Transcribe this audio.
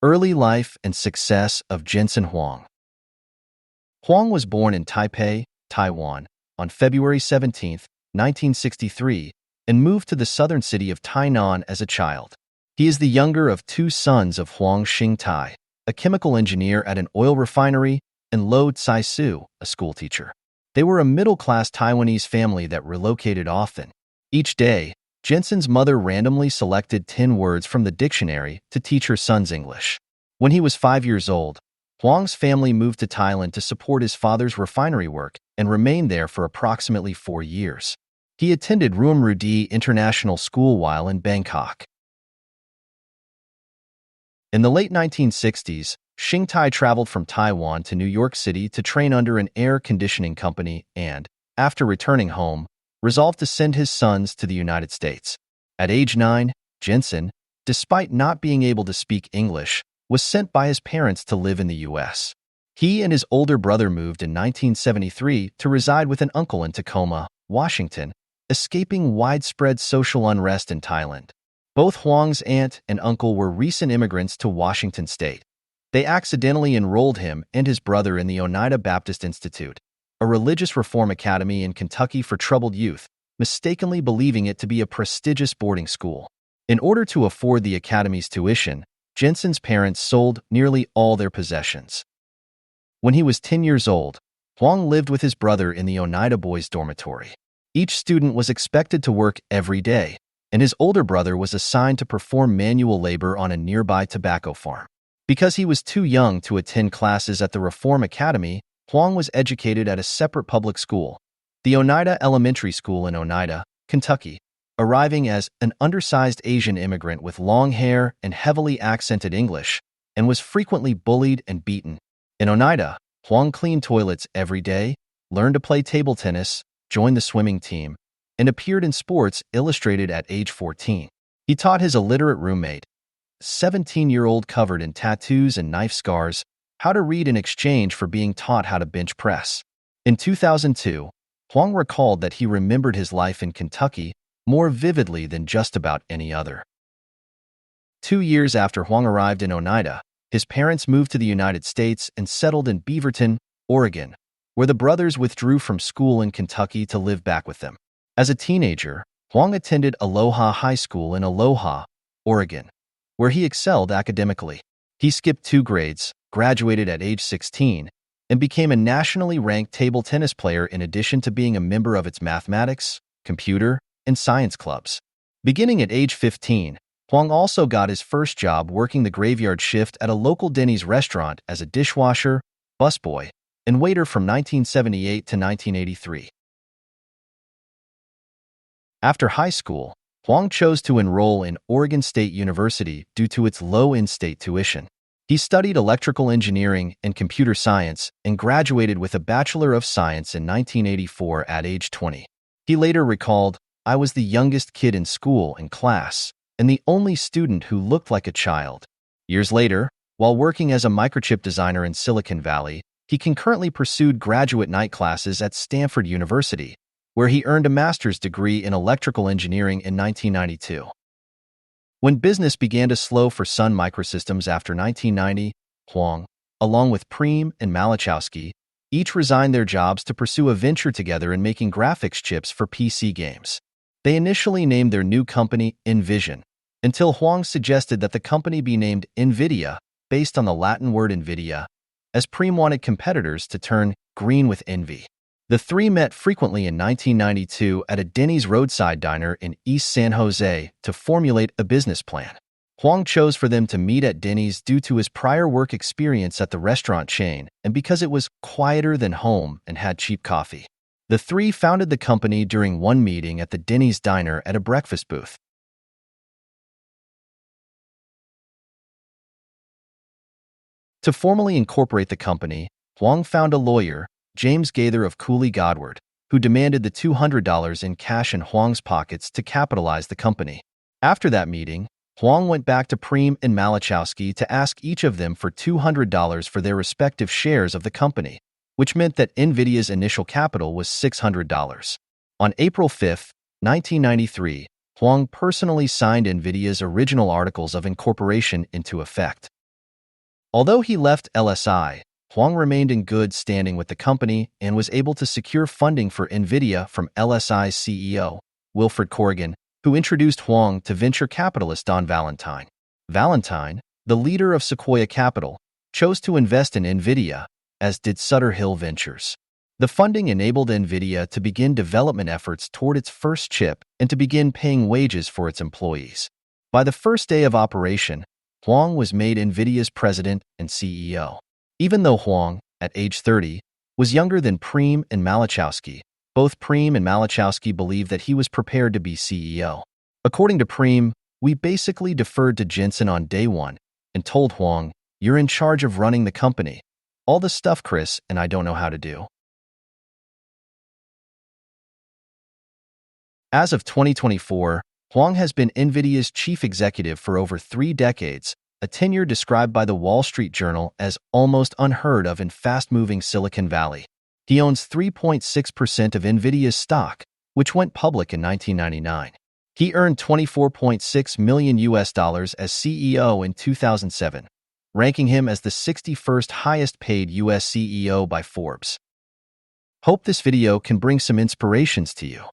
Early life and success of Jensen Huang. Huang was born in Taipei, Taiwan, on February 17, 1963, and moved to the southern city of Tainan as a child. He is the younger of two sons of Huang Xingtai, a chemical engineer at an oil refinery, and Lo Tsai-su, a schoolteacher. They were a middle-class Taiwanese family that relocated often. Each day, Jensen's mother randomly selected 10 words from the dictionary to teach her sons English. When he was 5 years old, Huang's family moved to Thailand to support his father's refinery work and remained there for approximately 4 years. He attended Ruam Rudi International School while in Bangkok. In the late 1960s, Xingtai traveled from Taiwan to New York City to train under an air conditioning company and, after returning home, resolved to send his sons to the United States. At age 9, Jensen, despite not being able to speak English, was sent by his parents to live in the U.S. He and his older brother moved in 1973 to reside with an uncle in Tacoma, Washington, escaping widespread social unrest in Thailand. Both Huang's aunt and uncle were recent immigrants to Washington state. They accidentally enrolled him and his brother in the Oneida Baptist Institute, a religious reform academy in Kentucky for troubled youth, mistakenly believing it to be a prestigious boarding school. In order to afford the academy's tuition, Jensen's parents sold nearly all their possessions. When he was 10 years old, Huang lived with his brother in the Oneida boys' dormitory. Each student was expected to work every day, and his older brother was assigned to perform manual labor on a nearby tobacco farm. Because he was too young to attend classes at the Reform Academy, Huang was educated at a separate public school, the Oneida Elementary School in Oneida, Kentucky, arriving as an undersized Asian immigrant with long hair and heavily accented English, and was frequently bullied and beaten. In Oneida, Huang cleaned toilets every day, learned to play table tennis, joined the swimming team, and appeared in Sports Illustrated at age 14. He taught his illiterate roommate, 17-year-old covered in tattoos and knife scars, how to read in exchange for being taught how to bench press. In 2002, Huang recalled that he remembered his life in Kentucky more vividly than just about any other. 2 years after Huang arrived in Oneida, his parents moved to the United States and settled in Beaverton, Oregon, where the brothers withdrew from school in Kentucky to live back with them. As a teenager, Huang attended Aloha High School in Aloha, Oregon, where he excelled academically. He skipped 2 grades, graduated at age 16, and became a nationally ranked table tennis player in addition to being a member of its mathematics, computer, and science clubs. Beginning at age 15, Huang also got his first job working the graveyard shift at a local Denny's restaurant as a dishwasher, busboy, and waiter from 1978 to 1983. After high school, Huang chose to enroll in Oregon State University due to its low in-state tuition. He studied electrical engineering and computer science and graduated with a Bachelor of Science in 1984 at age 20. He later recalled, "I was the youngest kid in school and class, and the only student who looked like a child." Years later, while working as a microchip designer in Silicon Valley, he concurrently pursued graduate night classes at Stanford University, where he earned a master's degree in electrical engineering in 1992. When business began to slow for Sun Microsystems after 1990, Huang, along with Preem and Malachowski, each resigned their jobs to pursue a venture together in making graphics chips for PC games. They initially named their new company Envision, until Huang suggested that the company be named Nvidia, based on the Latin word Nvidia, as Preem wanted competitors to turn green with envy. The three met frequently in 1992 at a Denny's roadside diner in East San Jose to formulate a business plan. Huang chose for them to meet at Denny's due to his prior work experience at the restaurant chain and because it was quieter than home and had cheap coffee. The three founded the company during one meeting at the Denny's diner at a breakfast booth. To formally incorporate the company, Huang found a lawyer, James Gaither of Cooley Godward, who demanded the $200 in cash in Huang's pockets to capitalize the company. After that meeting, Huang went back to Preem and Malachowski to ask each of them for $200 for their respective shares of the company, which meant that Nvidia's initial capital was $600. On April 5, 1993, Huang personally signed Nvidia's original articles of incorporation into effect. Although he left LSI, Huang remained in good standing with the company and was able to secure funding for Nvidia from LSI's CEO, Wilfred Corrigan, who introduced Huang to venture capitalist Don Valentine. Valentine, the leader of Sequoia Capital, chose to invest in Nvidia, as did Sutter Hill Ventures. The funding enabled Nvidia to begin development efforts toward its first chip and to begin paying wages for its employees. By the first day of operation, Huang was made Nvidia's president and CEO. Even though Huang, at age 30, was younger than Priem and Malachowski, both Priem and Malachowski believed that he was prepared to be CEO. According to Priem, "We basically deferred to Jensen on day one and told Huang, 'You're in charge of running the company. All the stuff Chris and I don't know how to do.'" As of 2024, Huang has been Nvidia's chief executive for over 3 decades, a tenure described by the Wall Street Journal as almost unheard of in fast-moving Silicon Valley. He owns 3.6% of Nvidia's stock, which went public in 1999. He earned $24.6 million as CEO in 2007, ranking him as the 61st highest-paid U.S. CEO by Forbes. Hope this video can bring some inspirations to you.